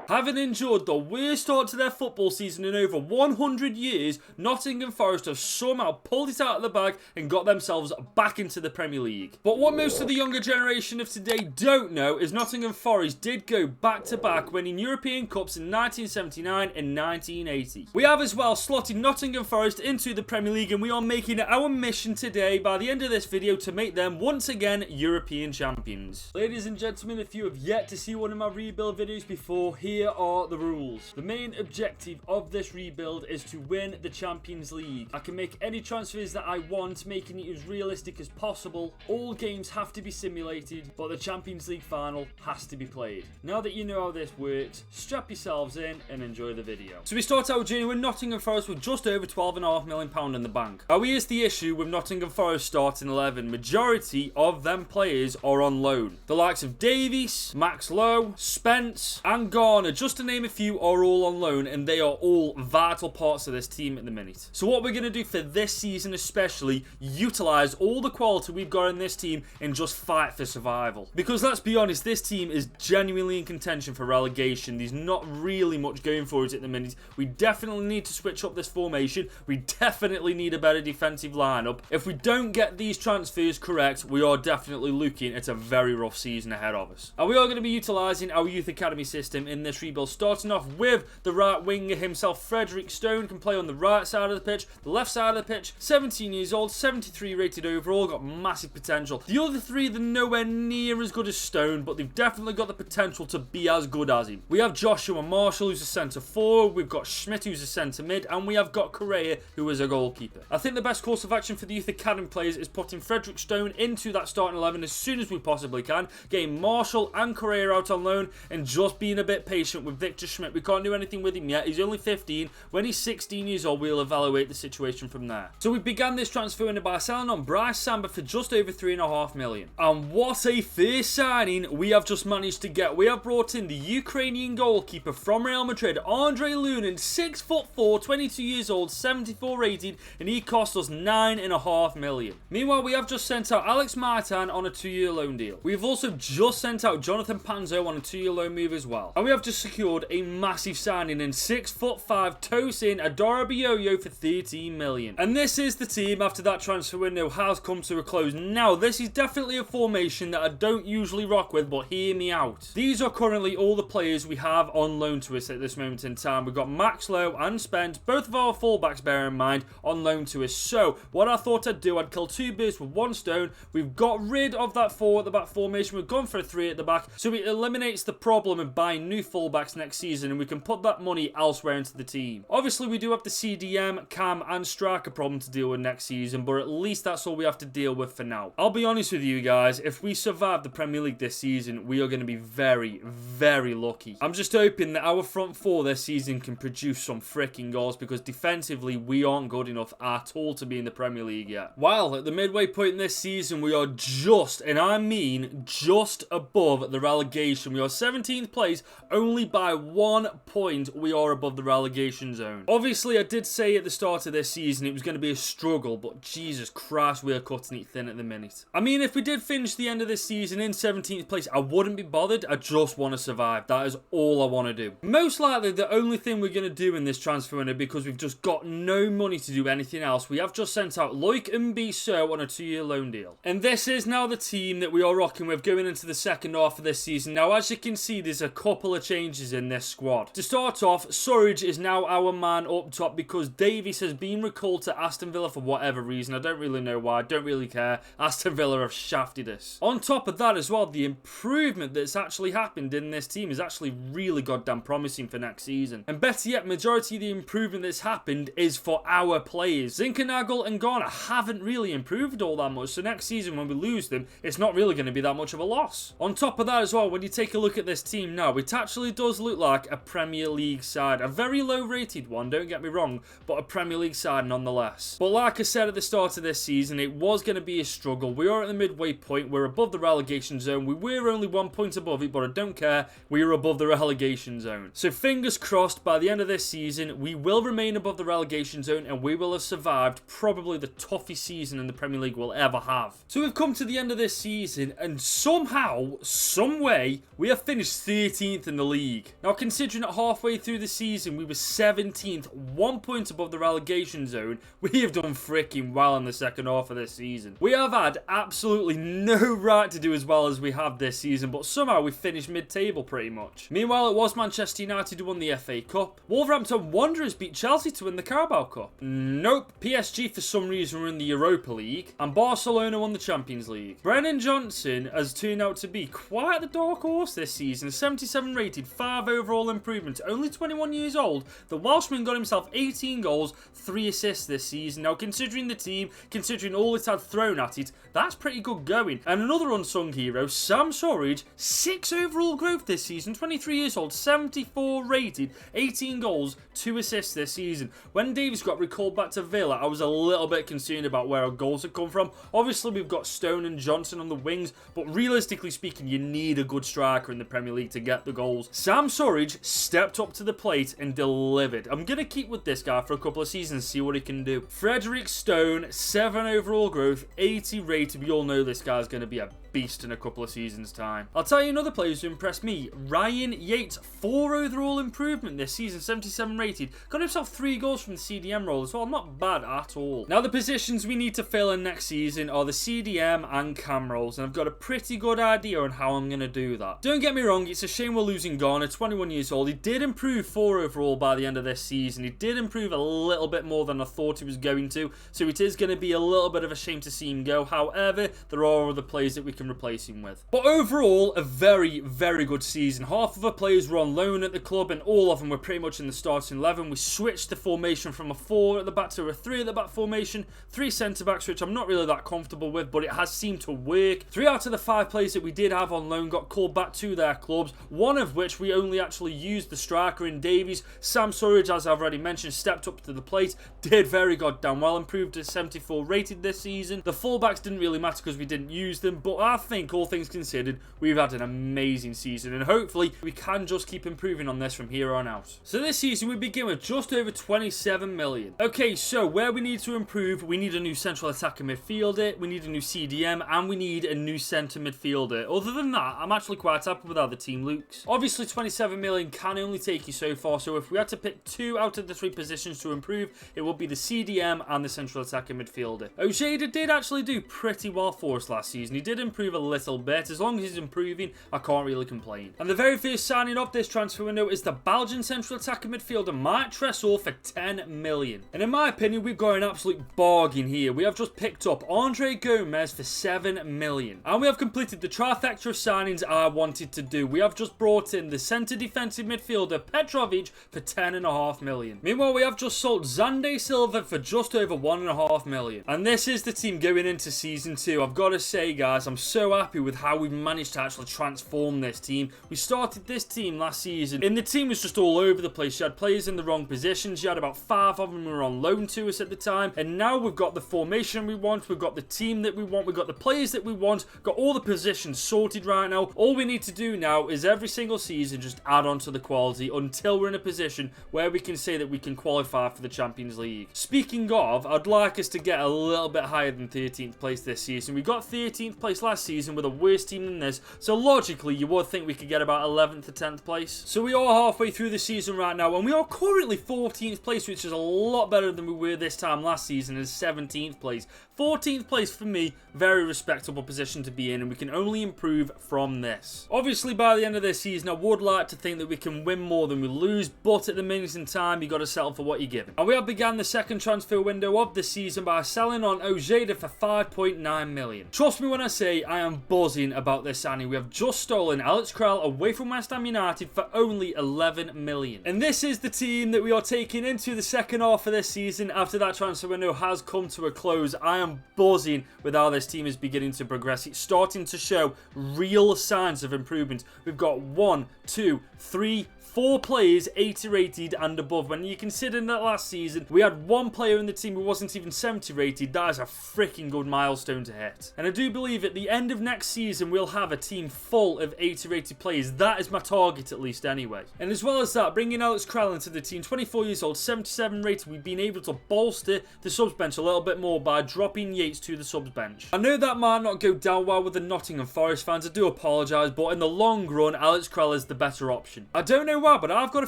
Having endured the worst start to their football season in over 100 years, Nottingham Forest have somehow pulled it out of the bag and got themselves back into the Premier League. But what most of the younger generation of today don't know is Nottingham Forest did go back-to-back, winning European Cups in 1979 and 1980. We have as well slotted Nottingham Forest into the Premier League, and we are making it our mission today by the end of this video to make them once again European champions. Ladies and gentlemen, if you have yet to see one of my rebuild videos before, here are the rules. The main objective of this rebuild is to win the Champions League. I can make any transfers that I want, making it as realistic as possible. All games have to be simulated, but the Champions League final has to be played. Now that you know how this works, strap yourselves in and enjoy the video. So we start our journey with Nottingham Forest with just over £12.5 million in the bank. Now here's the issue with Nottingham Forest starting 11. Majority of them players are on loan. The likes of Davies, Max Lowe, Spence and Garner, just to name a few, are all on loan, and they are all vital parts of this team at the minute. So what we're going to do for this season especially, utilise all the quality we've got in this team and just fight for survival. Because let's be honest, this team is genuinely in contention for relegation. There's not really much going for it at the minute. We definitely need to switch up this formation. We definitely need a better defensive lineup. If we don't get these transfers correct, we are definitely looking at a very rough season ahead of us. And we are going to be utilising our youth academy system in this rebuild, starting off with the right winger himself. Frederick Stone can play on the right side of the pitch, the left side of the pitch, 17 years old, 73 rated overall, got massive potential. The other three, they're nowhere near as good as Stone, but they've definitely got the potential to be as good as him. We have Joshua Marshall, who's a centre forward, we've got Schmidt, who's a centre mid, and we have got Correa, who is a goalkeeper. I think the best course of action for the youth academy players is putting Frederick Stone into that starting 11 as soon as we possibly can, getting Marshall and Correa out on loan, and just being a bit patient with Victor Schmidt. We can't do anything with him yet. He's only 15. When he's 16 years old, we'll evaluate the situation from there. So we began this transfer window by selling on Bryce Samba for just over £3.5 million. And what a first signing we have just managed to get. We have brought in the Ukrainian goalkeeper from Real Madrid, Andre Lunin, 6'4", 22 years old, 74 rated, and he cost us £9.5 million. Meanwhile, we have just sent out Alex Martin on a 2-year loan deal. We've also just sent out Jonathan Panzo on a 2-year loan move as well. And we have just secured a massive signing in 6'5" Tosin Adorabioyo for £13 million. And this is the team after that transfer window has come to a close. Now, this is definitely a formation that I don't usually rock with, but hear me out. These are currently all the players we have on loan to us at this moment in time. We've got Max Lowe and Spence, both of our fullbacks, bear in mind, on loan to us. So, what I thought I'd do, I'd kill two birds with one stone. We've got rid of that 4 at the back formation. We've gone for a 3 at the back, so it eliminates the problem of buying new fullbacks next season, and we can put that money elsewhere into the team. Obviously, we do have the CDM, cam, and striker problem to deal with next season, but at least that's all we have to deal with for now. I'll be honest with you guys, if we survive the Premier League this season, we are going to be very, very lucky. I'm just hoping that our front four this season can produce some freaking goals, because defensively, we aren't good enough at all to be in the Premier League yet. While at the midway point in this season, we are just, and I mean just above the relegation. We are 17th place, only by 1 point we are above the relegation zone. Obviously, I did say at the start of this season it was going to be a struggle, but Jesus Christ, we are cutting it thin at the minute. I mean, if we did finish the end of this season in 17th place, I wouldn't be bothered. I just want to survive. That is all I want to do. Most likely, the only thing we're going to do in this transfer window, because we've just got no money to do anything else, we have just sent out Loic Mbiso on a 2-year loan deal. And this is now the team that we are rocking with going into the second half of this season. Now, as you can see, there's a couple of changes in this squad. To start off, Surridge is now our man up top because Davies has been recalled to Aston Villa for whatever reason. I don't really know why. I don't really care. Aston Villa have shafted us. On top of that as well, the improvement that's actually happened in this team is actually really goddamn promising for next season. And better yet, majority of the improvement that's happened is for our players. Zinkernagel and Garner haven't really improved all that much, so next season when we lose them, it's not really going to be that much of a loss. On top of that as well, when you take a look at this team now, it actually does look like a Premier League side. A very low rated one, don't get me wrong, but a Premier League side nonetheless. But like I said at the start of this season, it was going to be a struggle. We are at the midway point. We're above the relegation zone. We were only 1 point above it, but I don't care. We are above the relegation zone. So fingers crossed, by the end of this season, we will remain above the relegation zone and we will have survived probably the toughest season in the Premier League we'll ever have. So we've come to the end of this season and somehow, some way, we have finished 13th in the league. league. Now, considering that halfway through the season we were 17th, 1 point above the relegation zone, we have done freaking well in the second half of this season. We have had absolutely no right to do as well as we have this season, but somehow we finished mid-table pretty much. Meanwhile, it was Manchester United who won the FA Cup. Wolverhampton Wanderers beat Chelsea to win the Carabao Cup. Nope. PSG for some reason were in the Europa League, and Barcelona won the Champions League. Brennan Johnson has turned out to be quite the dark horse this season. 77 rated, 5 overall improvement, only 21 years old. The Welshman got himself 18 goals, 3 assists this season. Now, considering the team, considering all it had thrown at it, that's pretty good going. And another unsung hero, Sam Surridge, 6 overall growth this season, 23 years old, 74 rated, 18 goals, 2 assists this season. When Davies got recalled back to Villa, I was a little bit concerned about where our goals had come from. Obviously, we've got Stone and Johnson on the wings, but realistically speaking, you need a good striker in the Premier League to get the goals. Sam Surridge stepped up to the plate and delivered. I'm going to keep with this guy for a couple of seasons, see what he can do. Frederick Stone, 7 overall growth, 80 rated. We all know this guy's going to be a beast in a couple of seasons' time. I'll tell you another player who impressed me. Ryan Yates, 4 overall improvement this season, 77 rated. Got himself 3 goals from the CDM role as well. Not bad at all. Now, the positions we need to fill in next season are the CDM and cam roles, and I've got a pretty good idea on how I'm going to do that. Don't get me wrong, it's a shame we're losing Garner, 21 years old. He did improve 4 overall by the end of this season. He did improve a little bit more than I thought he was going to, so it is going to be a little bit of a shame to see him go. However, there are other players that we can replace him with. But overall, a very, very good season. Half of the players were on loan at the club, and all of them were pretty much in the starting 11. We switched the formation from a 4 at the back to a 3 at the back formation, 3 centre-backs, which I'm not really that comfortable with, but it has seemed to work. 3 out of the 5 players that we did have on loan got called back to their clubs, one of which we only actually used the striker in Davies. Sam Surridge, as I've already mentioned, stepped up to the plate, did very goddamn well, improved to 74 rated this season. The fullbacks didn't really matter because we didn't use them, but I think all things considered, we've had an amazing season, and hopefully we can just keep improving on this from here on out. So this season we begin with just over 27 million. Okay, so where we need to improve, we need a new central attacker midfielder, we need a new CDM, and we need a new centre midfielder. Other than that, I'm actually quite happy with how the team looks. Obviously 27 million can only take you so far, so if we had to pick 2 out of the 3 positions to improve, it would be the CDM and the central attacker midfielder. Ojeda did actually do pretty well for us last season. He did improve a little bit. As long as he's improving, I can't really complain. And the very first signing of this transfer window is the Belgian central attacker midfielder Mike Tressor for 10 million. And in my opinion, we've got an absolute bargain here. We have just picked up Andre Gomez for 7 million. And we have completed the trifecta of signings I wanted to do. We have just brought in the centre defensive midfielder Petrovic for 10.5 million. Meanwhile, we have just sold Zande Silva for just over 1.5 million. And this is the team going into season 2. I've got to say, guys, I'm so happy with how we've managed to actually transform this team. We started this team last season, and the team was just all over the place. You had players in the wrong positions. You had about 5 of them who were on loan to us at the time, and now we've got the formation we want, we've got the team that we want, we've got the players that we want, got all the positions sorted right now. All we need to do now is every single season just add on to the quality until we're in a position where we can say that we can qualify for the Champions League. Speaking of, I'd like us to get a little bit higher than 13th place this season. We got 13th place last season with a worse team than this, so logically you would think we could get about 11th to 10th place. So we are halfway through the season right now, and we are currently 14th place, which is a lot better than we were this time last season as 17th place. 14th place for me, very respectable position to be in, and we can only improve from this. Obviously, by the end of this season, I would like to think that we can win more than we lose, but at the minute in time, you got to settle for what you're given. And we have began the second transfer window of the season by selling on Ojeda for 5.9 million. Trust me when I say I am buzzing about this signing. We have just stolen Alex Krell away from West Ham United for only 11 million. And this is the team that we are taking into the second half of this season after that transfer window has come to a close. I am buzzing with how this team is beginning to progress. It's starting to show real signs of improvement. We've got 1, 2, 3, 4 players 80 rated and above. When you consider that last season we had 1 player in the team who wasn't even 70 rated, that is a freaking good milestone to hit. And I do believe at the end of next season, we'll have a team full of 80 rated players. That is my target, at least, anyway. And as well as that, bringing Alex Krell into the team, 24 years old, 77 rated, we've been able to bolster the subs bench a little bit more by dropping Yates to the subs bench. I know that might not go down well with the Nottingham Forest fans, I do apologise, but in the long run, Alex Krell is the better option. I don't know why, but I've got a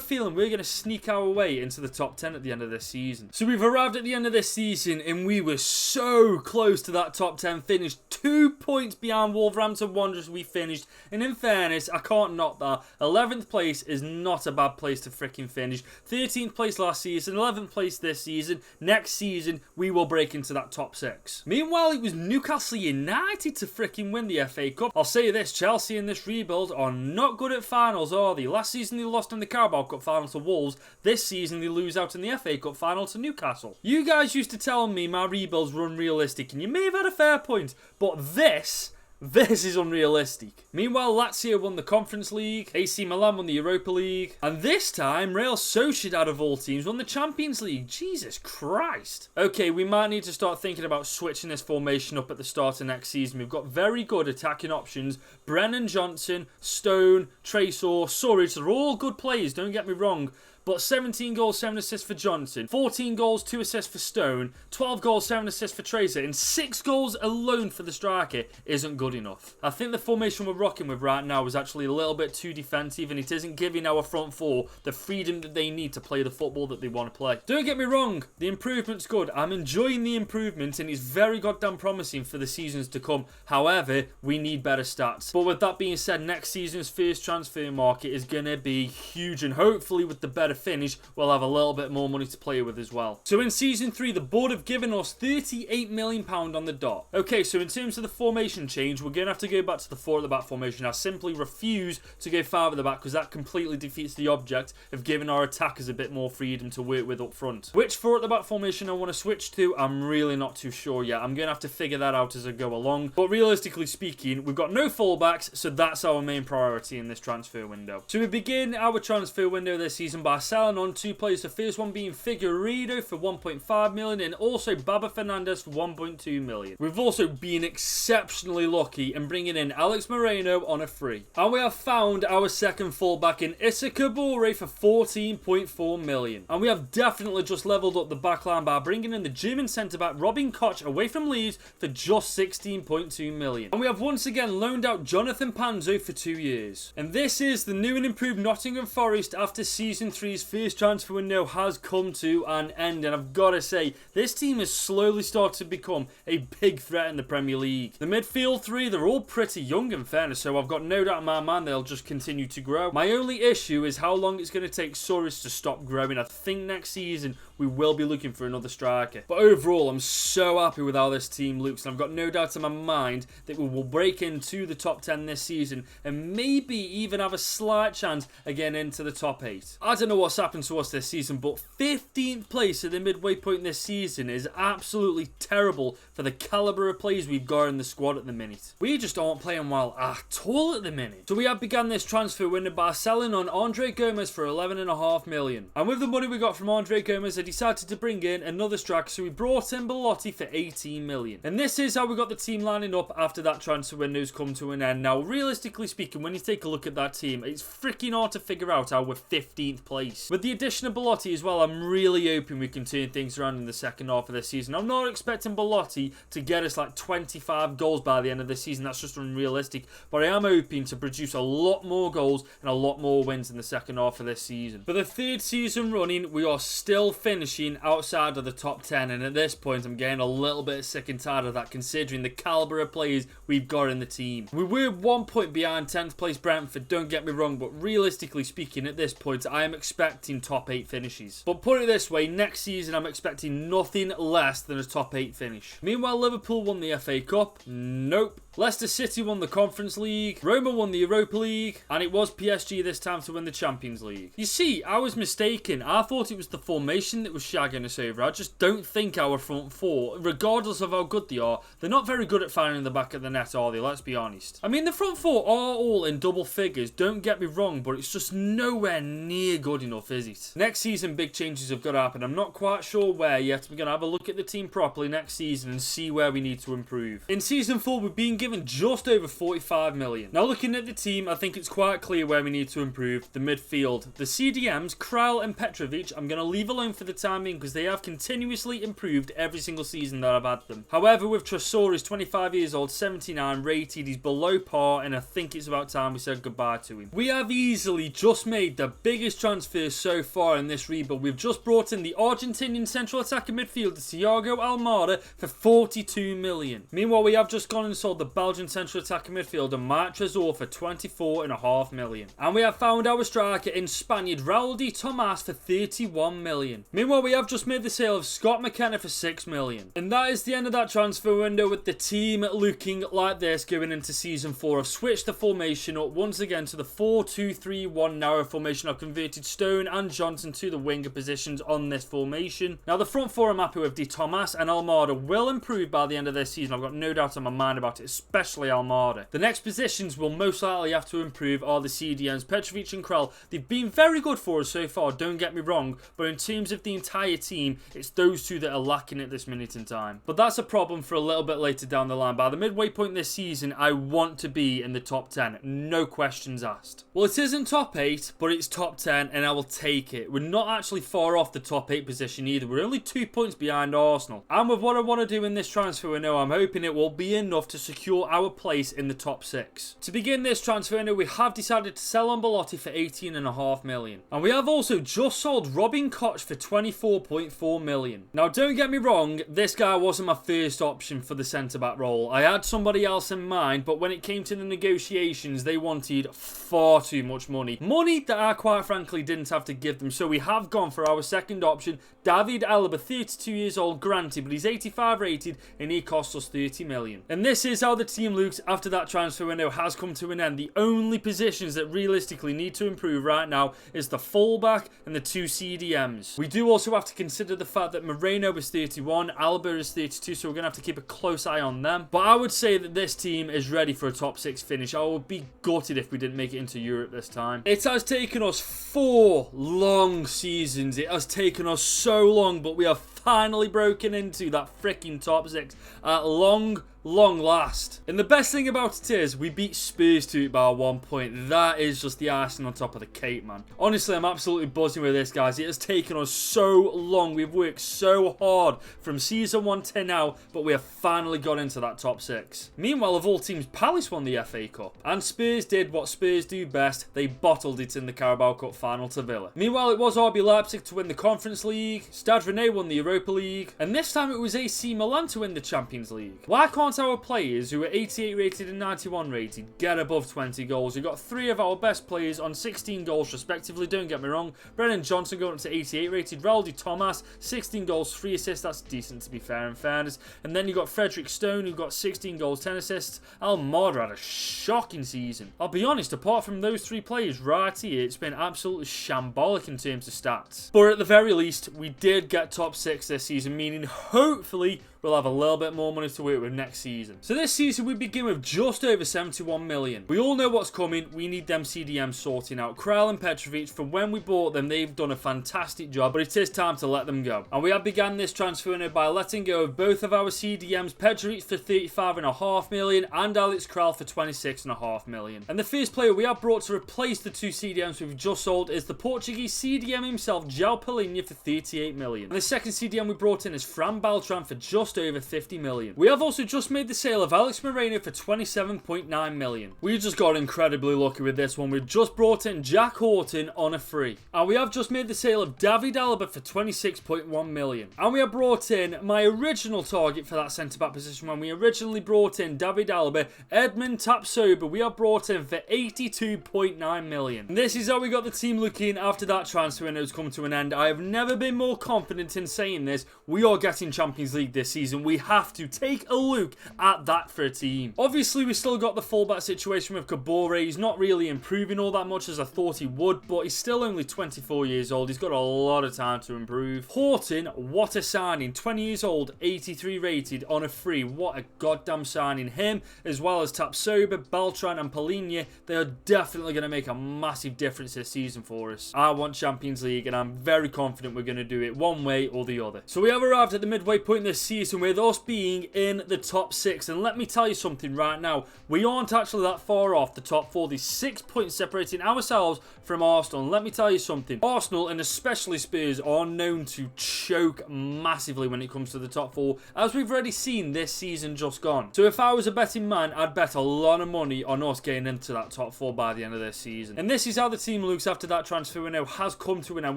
feeling we're going to sneak our way into the top 10 at the end of this season. So we've arrived at the end of this season, and we were so close to that top 10 finish. 2 points behind Wolverhampton Wanderers we finished, and in fairness, I can't knock that. 11th place is not a bad place to freaking finish. 13th place last season, 11th place this season. Next season, we will break into that top 6. Meanwhile, it was Newcastle United to freaking win the FA Cup. I'll say this, Chelsea in this rebuild are not good at finals, are they? Last season they lost in the Carabao Cup final to Wolves. This season they lose out in the FA Cup final to Newcastle. You guys used to tell me my rebuilds were unrealistic, and you may have had a fair point, but this is unrealistic. Meanwhile, Lazio won the Conference League, AC Milan won the Europa League, and this time, Real Sociedad of all teams won the Champions League. Jesus Christ. Okay, we might need to start thinking about switching this formation up at the start of next season. We've got very good attacking options. Brennan Johnson, Stone, Trésor, Surridge, they're all good players, don't get me wrong. But 17 goals, 7 assists for Johnson, 14 goals, 2 assists for Stone, 12 goals, 7 assists for Trésor, and 6 goals alone for the striker isn't good enough. I think the formation we're rocking with right now is actually a little bit too defensive, and it isn't giving our front four the freedom that they need to play the football that they want to play. Don't get me wrong, the improvement's good. I'm enjoying the improvement, and it's very goddamn promising for the seasons to come. However, we need better stats. But with that being said, next season's first transfer market is going to be huge, and hopefully with the better finish, we'll have a little bit more money to play with as well. So in season 3, the board have given us £38 million on the dot. Okay, so in terms of the formation change, we're going to have to go back to the 4 at the back formation. I simply refuse to go 5 at the back because that completely defeats the object of giving our attackers a bit more freedom to work with up front. Which 4 at the back formation I want to switch to, I'm really not too sure yet. I'm going to have to figure that out as I go along. But realistically speaking, we've got no fullbacks, so that's our main priority in this transfer window. So we begin our transfer window this season by selling on 2 players. The first one being Figueiredo for 1.5 million and also Baba Fernandez for 1.2 million. We've also been exceptionally lucky in bringing in Alex Moreno on a free. And we have found our second fullback in Issa Kabore for 14.4 million. And we have definitely just levelled up the backline by bringing in the German centre-back Robin Koch away from Leeds for just 16.2 million. And we have once again loaned out Jonathan Panzo for 2 years. And this is the new and improved Nottingham Forest after season 3's first transfer window has come to an end, and I've got to say, this team has slowly started to become a big threat in the Premier League. The midfield 3, they're all pretty young in fairness, so I've got no doubt in my mind they'll just continue to grow. My only issue is how long it's going to take Surridge to stop growing. I think next season we will be looking for another striker. But overall, I'm so happy with how this team looks, and I've got no doubt in my mind that we will break into the top 10 this season and maybe even have a slight chance again into the top 8. I don't know what's happened to us this season, but 15th place at the midway point this season is absolutely terrible for the calibre of players we've got in the squad at the minute. We just aren't playing well at all at the minute. So we have begun this transfer window by selling on Andre Gomes for 11.5 million. And with the money we got from Andre Gomes, I decided to bring in another striker, so we brought in Belotti for 18 million. And this is how we got the team lining up after that transfer window's come to an end. Now, realistically speaking, when you take a look at that team, it's freaking hard to figure out how we're 15th place. With the addition of Belotti as well, I'm really hoping we can turn things around in the second half of this season. I'm not expecting Belotti to get us like 25 goals by the end of the season. That's just unrealistic. But I am hoping to produce a lot more goals and a lot more wins in the second half of this season. For the 3rd season running, we are still finishing outside of the top 10. And at this point, I'm getting a little bit sick and tired of that, considering the calibre of players we've got in the team. We were 1 point behind 10th place Brentford, don't get me wrong. But realistically speaking, at this point, I am expecting top 8 finishes. But put it this way, next season I'm expecting nothing less than a top 8 finish. Meanwhile, Liverpool won the FA Cup. Nope. Leicester City won the Conference League, Roma won the Europa League, and it was PSG this time to win the Champions League. You see, I was mistaken. I thought it was the formation that was shagging us over. I just don't think our front 4, regardless of how good they are, they're not very good at finding the back of the net, are they? Let's be honest. I mean, the front 4 are all in double figures, don't get me wrong, but it's just nowhere near good good enough, is it? Next season, big changes have got to happen. I'm not quite sure where yet. We're going to have a look at the team properly next season and see where we need to improve. In season 4, we've been given just over 45 million. Now, looking at the team, I think it's quite clear where we need to improve. The midfield. The CDMs, Král and Petrovic, I'm going to leave alone for the time being because they have continuously improved every single season that I've had them. However, with Tresor, he's 25 years old, 79 rated, he's below par, and I think it's about time we said goodbye to him. We have easily just made the biggest transfer so far in this rebuild. We've just brought in the Argentinian central attacking midfielder Thiago Almada for 42 million. Meanwhile, we have just gone and sold the Belgian central attacking midfielder Marc Tresor for 24.5 million. And we have found our striker in Spaniard Raul de Tomas for 31 million. Meanwhile, we have just made the sale of Scott McKenna for 6 million. And that is the end of that transfer window, with the team looking like this going into season 4. I've switched the formation up once again to the 4-2-3-1 narrow formation. I've converted Stone and Johnson to the winger positions on this formation. Now, the front four I'm happy with. De Tomas and Almada will improve by the end of this season. I've got no doubt in my mind about it, especially Almada. The next positions we'll most likely have to improve are the CDMs, Petrovic and Král. They've been very good for us so far, don't get me wrong, but in terms of the entire team, it's those two that are lacking at this minute in time. But that's a problem for a little bit later down the line. By the midway point this season, I want to be in the top 10, no questions asked. Well, it isn't top 8, but it's top 10, and I will take it. We're not actually far off the top 8 position either. We're only 2 points behind Arsenal. And with what I want to do in this transfer window, I'm hoping it will be enough to secure our place in the top 6. To begin this transfer window, we have decided to sell on Belotti for 18.5 million. And we have also just sold Robin Koch for 24.4 million. Now, don't get me wrong, this guy wasn't my first option for the centre-back role. I had somebody else in mind, but when it came to the negotiations, they wanted far too much money. Money that I quite frankly didn't have to give them. So we have gone for our second option, David Alaba, 32 years old, granted, but he's 85 rated and he cost us 30 million. And this is how the team looks after that transfer window has come to an end. The only positions that realistically need to improve right now is the fullback and the 2 CDMs. We do also have to consider the fact that Moreno is 31, Alaba is 32, so we're going to have to keep a close eye on them. But I would say that this team is ready for a top 6 finish. I would be gutted if we didn't make it into Europe this time. It has taken us 4 long seasons. It has taken us so long, but we have finally broken into that freaking top 6 at long last. And the best thing about it is we beat Spurs to it by 1 point. That is just the icing on top of the cake, man. Honestly, I'm absolutely buzzing with this, guys. It has taken us so long. We've worked so hard from season 1 to now, but we have finally got into that top 6. Meanwhile, of all teams, Palace won the FA Cup, and Spurs did what Spurs do best. They bottled it in the Carabao Cup final to Villa. Meanwhile, it was RB Leipzig to win the Conference League, Stade Rennais won the Europa League, and this time it was AC Milan to win the Champions League. Why can't our players who are 88 rated and 91 rated get above 20 goals? We've got 3 of our best players on 16 goals respectively, don't get me wrong. Brennan Johnson going up to 88 rated, Raul de Tomas, 16 goals, 3 assists, that's decent to be fair in fairness. And then you've got Frederick Stone, who got 16 goals, 10 assists. Almada had a shocking season. I'll be honest, apart from those 3 players right here, it's been absolutely shambolic in terms of stats. But at the very least, we did get top 6 this season, meaning hopefully we'll have a little bit more money to work with next season. So this season we begin with just over 71 million. We all know what's coming. We need them CDMs sorting out. Král and Petrovic, from when we bought them, they've done a fantastic job, but it is time to let them go. And we have begun this transfer window by letting go of both of our CDMs, Petrovic for 35.5 million and Alex Král for 26.5 million. And the first player we have brought to replace the 2 CDMs we've just sold is the Portuguese CDM himself, João Palhinha, for 38 million. And the second CDM we brought in is Fran Beltran for just over 50 million. We have also just made the sale of Alex Moreno for 27.9 million. We just got incredibly lucky with this one. We've just brought in Jack Horton on a free. And we have just made the sale of David Alaba for 26.1 million. And we have brought in my original target for that centre-back position when we originally brought in David Alaba, Edmund Tapsoba. We have brought in for 82.9 million. And this is how we got the team looking after that transfer window has come to an end. I have never been more confident in saying this. We are getting Champions League this season. season, we have to take a look at that for a team. Obviously, we still got the fullback situation with Kabore. He's not really improving all that much as I thought he would, but he's still only 24 years old. He's got a lot of time to improve. Horton, what a signing. 20 years old, 83 rated on a free. What a goddamn signing. Him, as well as Tapsoba, Beltran and Polinia, they are definitely going to make a massive difference this season for us. I want Champions League, and I'm very confident we're going to do it one way or the other. So we have arrived at the midway point this season with us being in the top 6, and let me tell you something right now, we aren't actually that far off the top 4. There's 6 points separating ourselves from Arsenal, and let me tell you something, Arsenal and especially Spurs are known to choke massively when it comes to the top 4, as we've already seen this season just gone. So if I was a betting man, I'd bet a lot of money on us getting into that top 4 by the end of this season. And this is how the team looks after that transfer window has come to an end.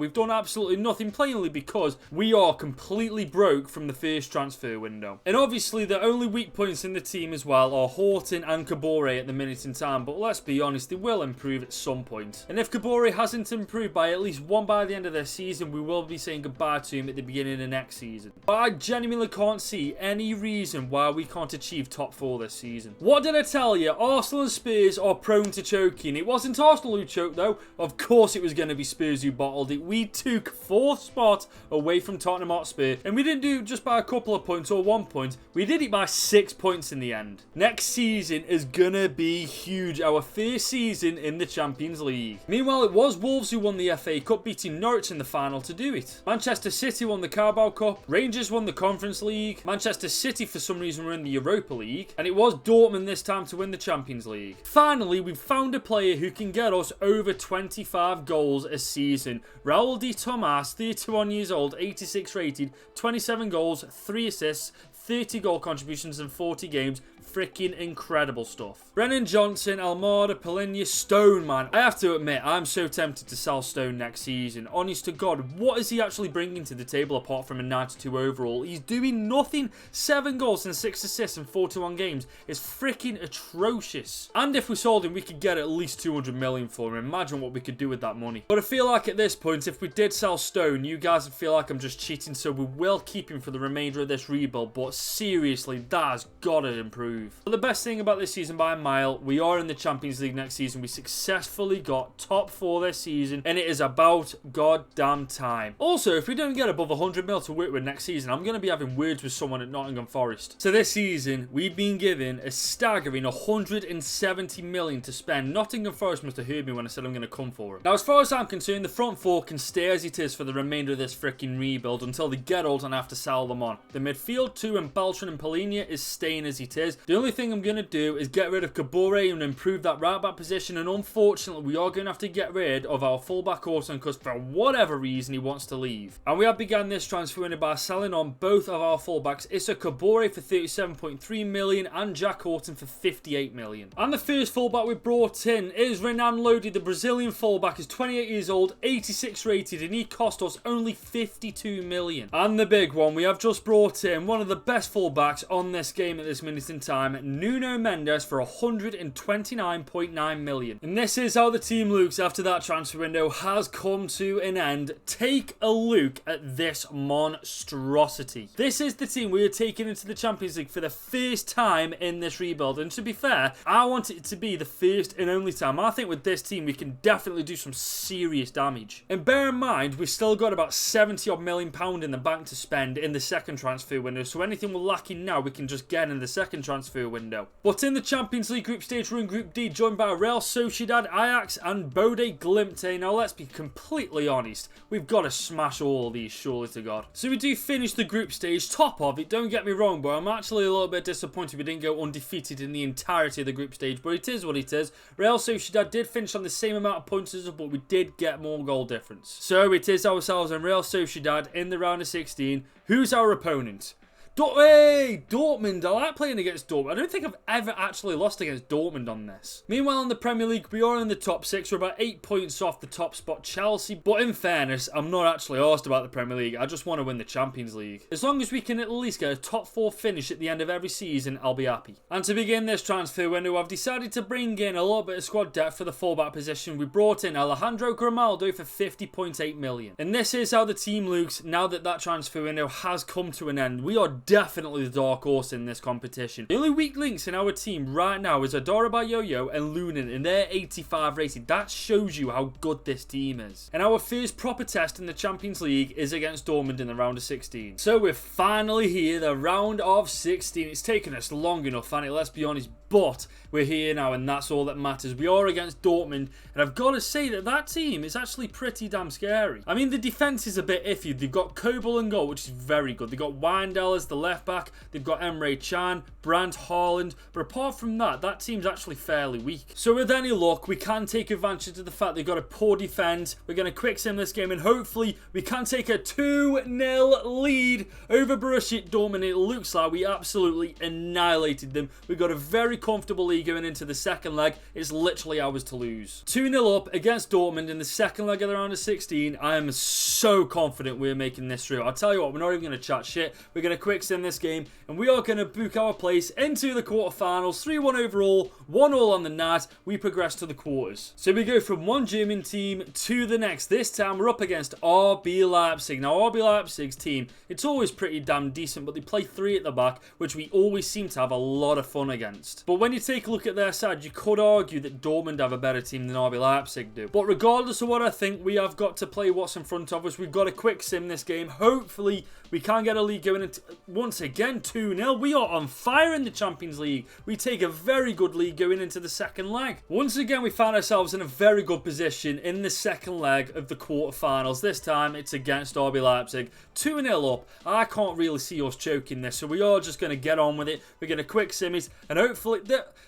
We've done absolutely nothing, plainly because we are completely broke from the first transfer window. And obviously the only weak points in the team as well are Horton and Kabore at the minute in time, but let's be honest, they will improve at some point. And if Kabore hasn't improved by at least 1 by the end of this season, we will be saying goodbye to him at the beginning of next season. But I genuinely can't see any reason why we can't achieve top 4 this season. What did I tell you? Arsenal and Spurs are prone to choking. It wasn't Arsenal who choked though. Of course it was going to be Spurs who bottled it. We took 4th spot away from Tottenham Hotspur, and we didn't do it just by a couple of points or 1 point. We did it by 6 points in the end. Next season is gonna be huge. Our first season in the Champions League. Meanwhile, it was Wolves who won the FA Cup, beating Norwich in the final to do it. Manchester City won the Carabao Cup. Rangers won the Conference League. Manchester City for some reason were in the Europa League. And it was Dortmund this time to win the Champions League. Finally, we've found a player who can get us over 25 goals a season. Raul de Tomas, 31 years old, 86 rated, 27 goals, 3 assists, 30 goal contributions in 40 games. Freaking incredible stuff. Brennan Johnson, Almada, Polinia, Stone, man. I have to admit, I'm so tempted to sell Stone next season. Honest to God, what is he actually bringing to the table apart from a 92 overall? He's doing nothing. 7 goals and 6 assists in 41 games is freaking atrocious. And if we sold him, we could get at least 200 million for him. Imagine what we could do with that money. But I feel like at this point, if we did sell Stone, you guys would feel like I'm just cheating, so we will keep him for the remainder of this rebuild. But seriously, that has got to improve. But the best thing about this season by a mile, we are in the Champions League next season. We successfully got top 4 this season, and it is about goddamn time. Also, if we don't get above 100 mil to work with next season, I'm going to be having words with someone at Nottingham Forest. So this season, we've been given a staggering 170 million to spend. Nottingham Forest must have heard me when I said I'm going to come for him. Now, as far as I'm concerned, the front 4 can stay as it is for the remainder of this freaking rebuild until they get old and I have to sell them on. The midfield 2 and Beltran and Polinia is staying as it is. The only thing I'm going to do is get rid of Kabore and improve that right back position, and unfortunately we are going to have to get rid of our fullback Horton because for whatever reason he wants to leave. And we have begun this transfer window by selling on both of our fullbacks, Issa Kabore for 37.3 million and Jack Horton for 58 million. And the first fullback we brought in is Renan Lodi, the Brazilian fullback. Is 28 years old, 86 rated, and he cost us only 52 million. And the big one, we have just brought in one of the best fullbacks on this game at this minute in time, Nuno Mendes, for 129.9 million. And this is how the team looks after that transfer window has come to an end. Take a look at this monstrosity. This is the team we are taking into the Champions League for the first time in this rebuild, and to be fair, I want it to be the first and only time. I think with this team we can definitely do some serious damage. And bear in mind, we've still got about 70 odd million pound in the bank to spend in the second transfer window, so anything we're lacking now we can just get in the second transfer window. But in the Champions League group stage, we're in Group D, joined by Real Sociedad, Ajax and Bode Glimt. Now let's be completely honest, we've got to smash all of these, surely to God. So we do finish the group stage, top of it, don't get me wrong, but I'm actually a little bit disappointed we didn't go undefeated in the entirety of the group stage, but it is what it is. Real Sociedad did finish on the same amount of points as us, but we did get more goal difference. So it is ourselves and Real Sociedad in the round of 16. Who's our opponent? Hey, Dortmund. I like playing against Dortmund. I don't think I've ever actually lost against Dortmund on this. Meanwhile, in the Premier League, we are in the top 6. We're about 8 points off the top spot, Chelsea. But in fairness, I'm not actually arsed about the Premier League. I just want to win the Champions League. As long as we can at least get a top 4 finish at the end of every season, I'll be happy. And to begin this transfer window, I've decided to bring in a little bit of squad depth for the fullback position. We brought in Alejandro Grimaldo for 50.8 million. And this is how the team looks now that that transfer window has come to an end. We are definitely the dark horse in this competition. The only weak links in our team right now is Adorabayoyo and Lunin, and they're 85 rated. That shows you how good this team is. And our first proper test in the Champions League is against Dortmund in the round of 16. So we're finally here, the round of 16. It's taken us long enough, and let's be honest, but we're here now, and that's all that matters. We are against Dortmund, and I've got to say that team is actually pretty damn scary. I mean, the defence is a bit iffy. They've got Kobel and goal, which is very good. They've got Wijndal as the left back. They've got Emre Can, Brandt, Haaland. But apart from that, that team's actually fairly weak. So with any luck, we can take advantage of the fact they've got a poor defence. We're going to quick sim this game, and hopefully we can take a 2-0 lead over Borussia Dortmund. It looks like we absolutely annihilated them. We've got a very comfortable lead going into the second leg. It's literally ours to lose. 2-0 up against Dortmund in the second leg of the round of 16. I am so confident we're making this through. I'll tell you what, we're not even going to chat shit. We're going to quick sim this game, and we are going to book our place into the quarterfinals. 3-1 overall, 1-1 on the night. We progress to the quarters. So we go from one German team to the next. This time we're up against RB Leipzig. Now RB Leipzig's team, it's always pretty damn decent, but they play 3 at the back, which we always seem to have a lot of fun against. But when you take a look at their side, you could argue that Dortmund have a better team than RB Leipzig do. But regardless of what I think, we have got to play what's in front of us. We've got to quick sim this game. Hopefully we can get a lead going into, once again, 2-0. We are on fire in the Champions League. We take a very good lead going into the second leg. Once again, we found ourselves in a very good position in the second leg of the quarterfinals. This time, it's against RB Leipzig. 2-0 up. I can't really see us choking this, so we are just going to get on with it. We're going to quick sim it, and hopefully,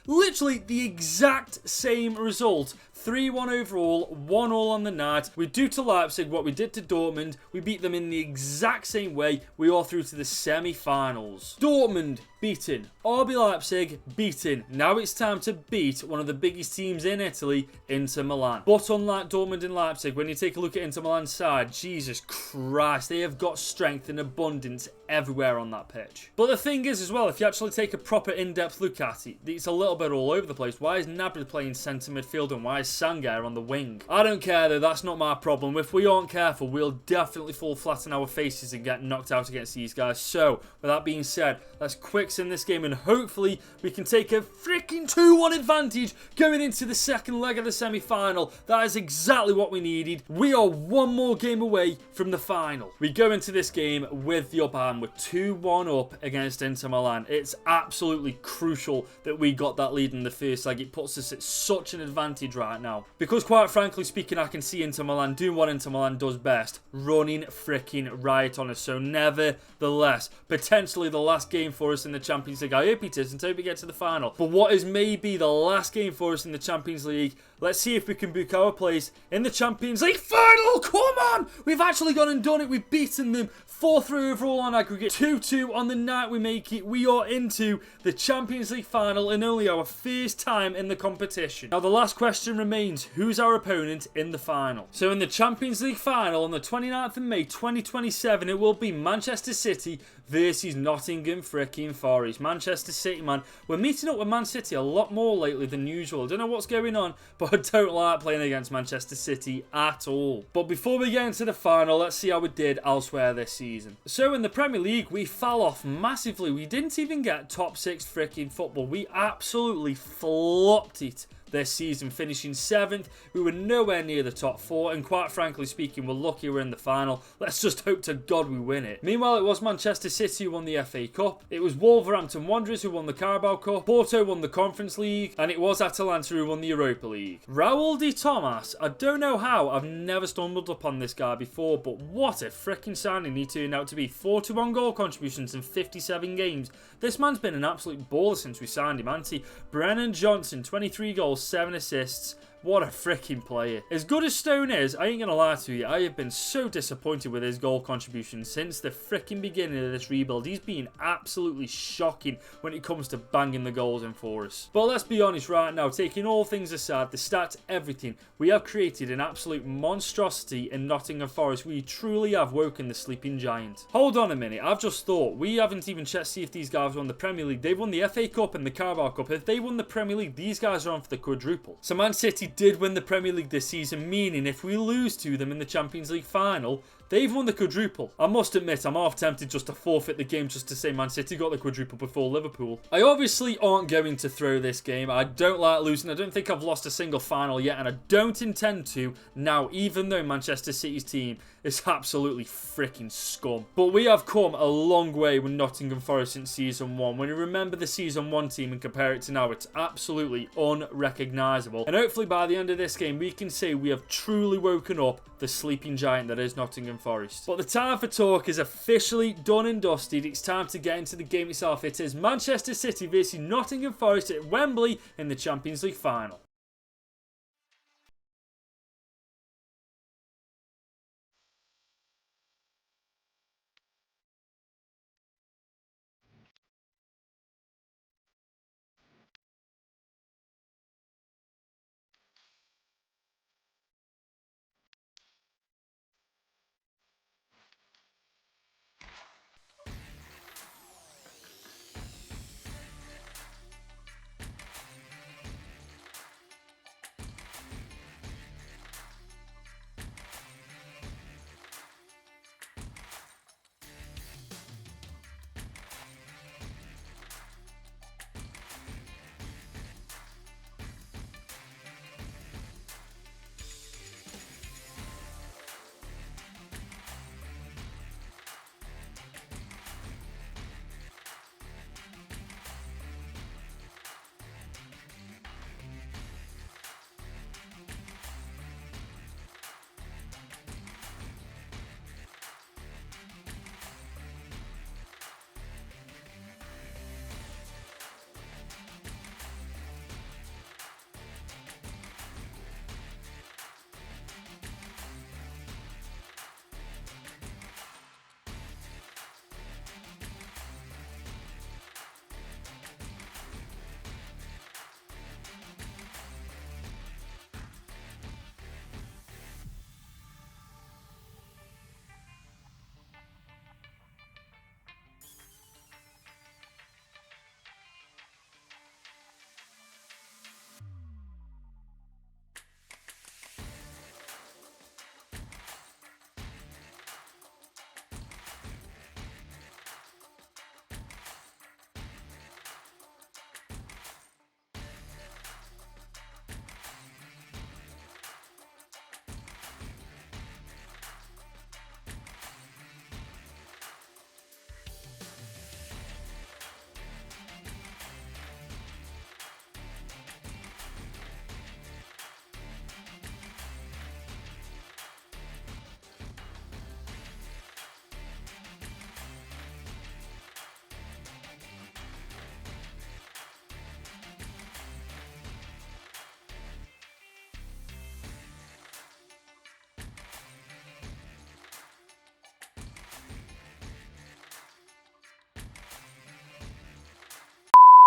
literally the exact same result. 3-1 overall, 1-1 on the night. We do to Leipzig what we did to Dortmund. We beat them in the exact same way. We are through to the semi-finals. Dortmund beaten. RB Leipzig beaten. Now it's time to beat one of the biggest teams in Italy, Inter Milan. But unlike Dortmund and Leipzig, when you take a look at Inter Milan's side, Jesus Christ, they have got strength in abundance everywhere on that pitch. But the thing is as well, if you actually take a proper in-depth look at it, it's a little bit all over the place. Why is Gnabry playing centre midfield and why is Sangar on the wing? I don't care though, that's not my problem. If we aren't careful, we'll definitely fall flat on our faces and get knocked out against these guys. So, with that being said, let's quick sim this game, and hopefully we can take a freaking 2-1 advantage going into the second leg of the semi-final. That is exactly what we needed. We are one more game away from the final. We go into this game with the upper hand. We're 2-1 up against Inter Milan. It's absolutely crucial that we got that lead in the first leg. It puts us at such an advantage right now. Because quite frankly speaking, I can see Inter Milan doing what Inter Milan does best. Running freaking riot on us. So nevertheless, potentially the last game for us in the Champions League. I hope it is until we get to the final. But what is maybe the last game for us in the Champions League? Let's see if we can book our place in the Champions League final. Come on! We've actually gone and done it. We've beaten them 4-3 overall on aggregate. 2-2 on the night we make it. We are into the Champions League final in only our first time in the competition. Now the last question remains, who's our opponent in the final? So in the Champions League final on the 29th of May 2027, it will be Manchester City versus Nottingham freaking Forest. Manchester City, man. We're meeting up with Man City a lot more lately than usual. I don't know what's going on, but I don't like playing against Manchester City at all. But before we get into the final, let's see how we did elsewhere this season. So in the Premier League, we fell off massively. We didn't even get top 6 freaking football. We absolutely flopped it this season, finishing 7th. We were nowhere near the top 4, and quite frankly speaking, we're lucky we're in the final. Let's just hope to God we win it. Meanwhile, it was Manchester City who won the FA Cup. It was Wolverhampton Wanderers who won the Carabao Cup. Porto won the Conference League, and it was Atalanta who won the Europa League. Raul de Tomas, I don't know how, I've never stumbled upon this guy before, but what a freaking signing he turned out to be. 41 goal contributions in 57 games. This man's been an absolute baller since we signed him, hasn't he? Brennan Johnson, 23 goals, 7 assists. What a freaking player. As good as Stone is, I ain't gonna lie to you, I have been so disappointed with his goal contribution since the freaking beginning of this rebuild. He's been absolutely shocking when it comes to banging the goals in for us. But let's be honest right now, taking all things aside, the stats, everything, we have created an absolute monstrosity in Nottingham Forest. We truly have woken the sleeping giant. Hold on a minute, I've just thought, we haven't even checked to see if these guys won the Premier League. They've won the FA Cup and the Carabao Cup. If they won the Premier League, these guys are on for the quadruple. So Man City City did win the Premier League this season, meaning if we lose to them in the Champions League final, they've won the quadruple. I must admit, I'm half tempted just to forfeit the game just to say Man City got the quadruple before Liverpool. I obviously aren't going to throw this game. I don't like losing. I don't think I've lost a single final yet, and I don't intend to now, even though Manchester City's team is absolutely freaking scum. But we have come a long way with Nottingham Forest since Season 1. When you remember the Season 1 team and compare it to now, it's absolutely unrecognisable. And hopefully by the end of this game, we can say we have truly woken up the sleeping giant that is Nottingham Forest. But the time for talk is officially done and dusted. It's time to get into the game itself. It is Manchester City versus Nottingham Forest at Wembley in the Champions League final.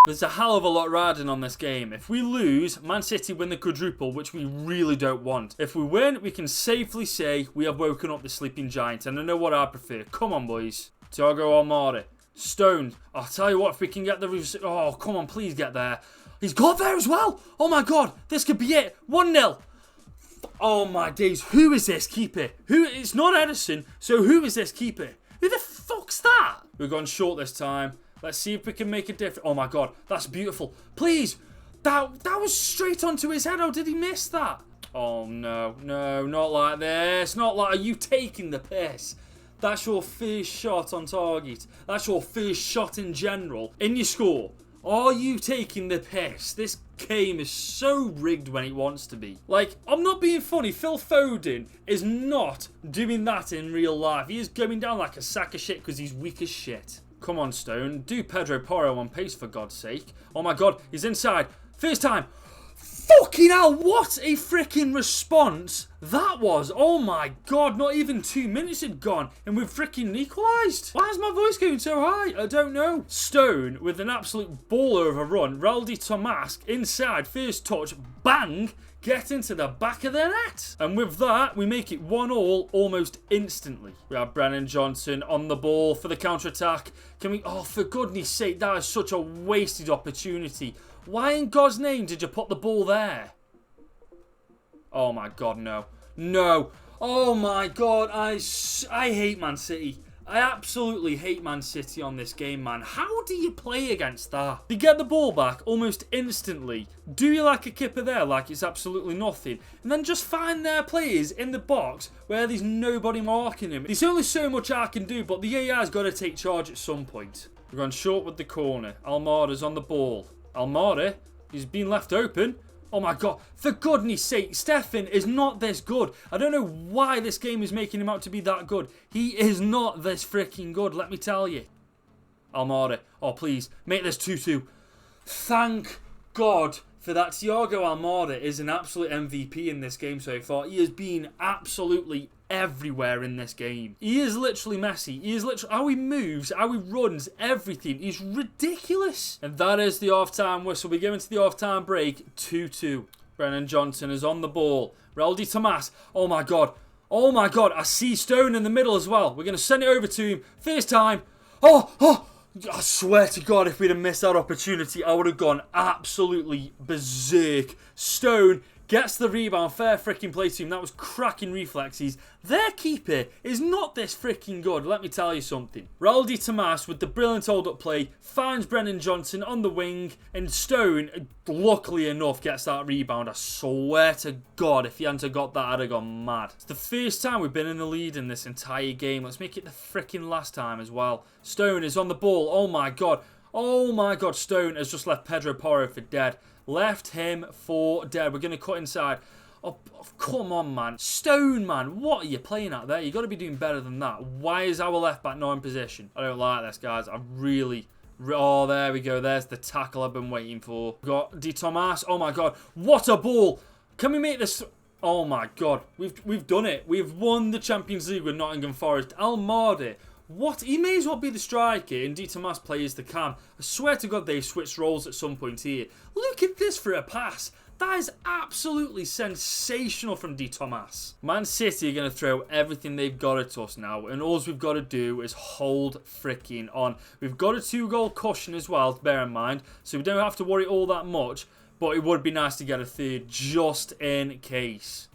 There's a hell of a lot riding on this game. If we lose, Man City win the quadruple, which we really don't want. If we win, we can safely say we have woken up the sleeping giant. And I know what I prefer. Come on, boys. Thiago Almada. Stones. I'll tell you what, if we can get the... Oh, come on, please get there. He's got there as well. Oh, my God. This could be it. 1-0. Oh, my days. Who is this keeper? It's not Edison, so who is this keeper? Who the fuck's that? We've gone short this time. Let's see if we can make a difference. Oh my God, that's beautiful. Please, that was straight onto his head. How did he miss that? Oh no, no, not like this. Not like, are you taking the piss? That's your first shot on target. That's your first shot in general. In your score. Are you taking the piss? This game is so rigged when it wants to be. Like, I'm not being funny. Phil Foden is not doing that in real life. He is going down like a sack of shit because he's weak as shit. Come on, Stone. Do Pedro Porro on pace, for God's sake. Oh, my God. He's inside. First time. Fucking hell. What a freaking response that was. Oh, my God. Not even 2 minutes had gone, and we've freaking equalised. Why is my voice going so high? I don't know. Stone with an absolute baller of a run. Raldi Tomas inside. First touch. Bang. Get into the back of the net. And with that, we make it 1-1 almost instantly. We have Brennan Johnson on the ball for the counter-attack. Can we... Oh, for goodness sake, that is such a wasted opportunity. Why in God's name did you put the ball there? Oh my God, no. No. Oh my God, I hate Man City. I absolutely hate Man City on this game, man. How do you play against that? They get the ball back almost instantly. Do you like a kipper there like it's absolutely nothing? And then just find their players in the box where there's nobody marking him. There's only so much I can do, but the AI's got to take charge at some point. We're going short with the corner. Almada's on the ball. Almada, he's been left open. Oh my God, for goodness sake, Stefan is not this good. I don't know why this game is making him out to be that good. He is not this freaking good, let me tell you. Almada, oh please, make this 2-2. Thank God for that. Thiago Almada is an absolute MVP in this game so far. He has been absolutely everywhere in this game. He is literally Messi. He is literally, how he moves, how he runs, everything. He's ridiculous. And that is the half-time whistle. We go into the half-time break, 2-2. Brennan Johnson is on the ball. Raul de Tomas. Oh my God. Oh my God. I see Stone in the middle as well. We're going to send it over to him. First time. Oh. I swear to God, if we'd have missed that opportunity, I would have gone absolutely berserk. Stone gets the rebound, fair freaking play to him. That was cracking reflexes. Their keeper is not this freaking good, let me tell you something. Raul de Tomas with the brilliant hold-up play finds Brennan Johnson on the wing, and Stone, luckily enough, gets that rebound. I swear to God, if he hadn't got that, I'd have gone mad. It's the first time we've been in the lead in this entire game. Let's make it the freaking last time as well. Stone is on the ball. Oh my God. Oh my God, Stone has just left Pedro Porro for dead. Left him for dead. We're going to cut inside. Oh, come on, man. Stone, man. What are you playing at there? You've got to be doing better than that. Why is our left back not in position? I don't like this, guys. I really... Oh, there we go. There's the tackle I've been waiting for. Got De Tomas. Oh, my God. What a ball. Can we make this... Oh, my God. We've done it. We've won the Champions League with Nottingham Forest. Almada. What? He may as well be the striker and De Tomas plays the cam. I swear to God they've switched roles at some point here. Look at this for a pass. That is absolutely sensational from De Tomas. Man City are going to throw everything they've got at us now, and all we've got to do is hold freaking on. We've got a 2-goal cushion as well, to bear in mind, so we don't have to worry all that much, but it would be nice to get a third just in case.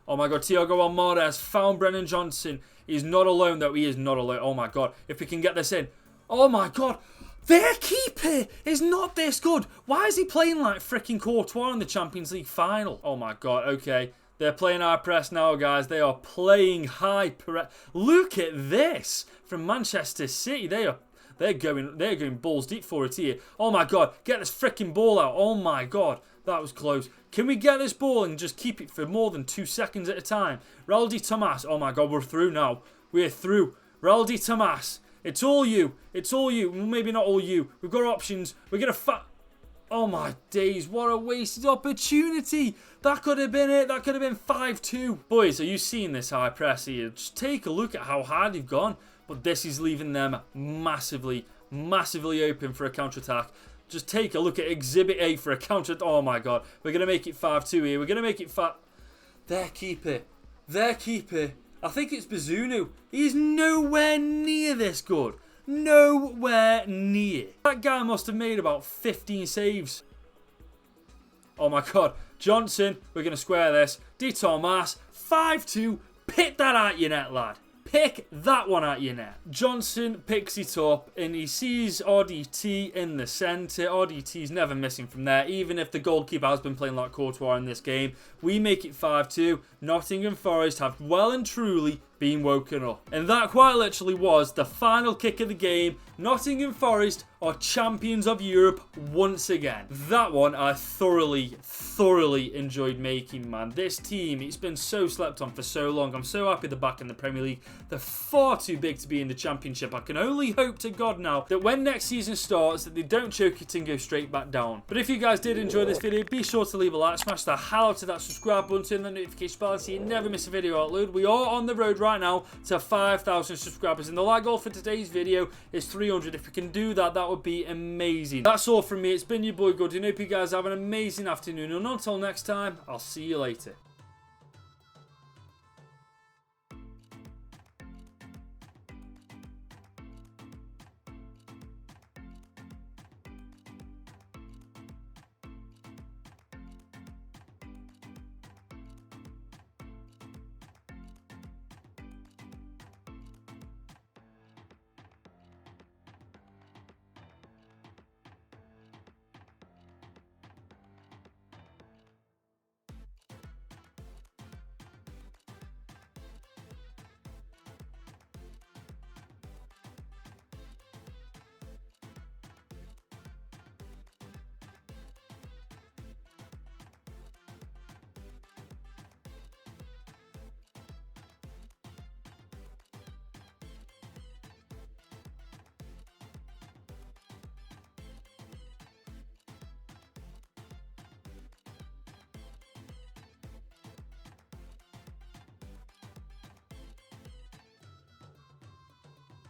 Oh my God, Thiago Almada has found Brennan Johnson. He's not alone though, he is not alone. Oh my God, if we can get this in. Oh my God, their keeper is not this good. Why is he playing like freaking Courtois in the Champions League final? Oh my God, okay. They're playing high press now, guys. They are playing high press. Look at this from Manchester City. They're going balls deep for it here. Oh my God, get this freaking ball out. Oh my God, that was close. Can we get this ball and just keep it for more than 2 seconds at a time? Raul de Tomas. Oh my God, we're through now. We're through. Raul de Tomas. It's all you. It's all you. Maybe not all you. We've got options. We're going to Oh my days, what a wasted opportunity. That could have been it. That could have been 5-2. Boys, are you seeing this high press here? Just take a look at how hard they've gone. But this is leaving them massively open for a counter-attack. Just take a look at Exhibit A for a counter. Oh my God. We're going to make it 5-2 here. We're going to make it Their keeper. I think it's Bazunu. He's nowhere near this good. Nowhere near. That guy must have made about 15 saves. Oh my God. Johnson. We're going to square this. De Tomas. 5-2. Pick that out your net, lad. Pick that one at your net. Johnson picks it up and he sees RDT in the centre. RDT's never missing from there, even if the goalkeeper has been playing like Courtois in this game. We make it 5-2. Nottingham Forest have well and truly been woken up. And that quite literally was the final kick of the game. Nottingham Forest are champions of Europe once again. That one I thoroughly enjoyed making, man. This team, it's been so slept on for so long. I'm so happy they're back in the Premier League. They're far too big to be in the Championship. I can only hope to God now that when next season starts that they don't choke it and go straight back down. But if you guys did enjoy this video, be sure to leave a like, smash the hell out of that subscribe button, turn the notification bell so you never miss a video upload. We are on the road right now to 5,000 subscribers, and the like goal for today's video is 300. If we can do that, that would be amazing. That's all from me. It's been your boy Good, and I hope you guys have an amazing afternoon, and until next time, I'll see you later.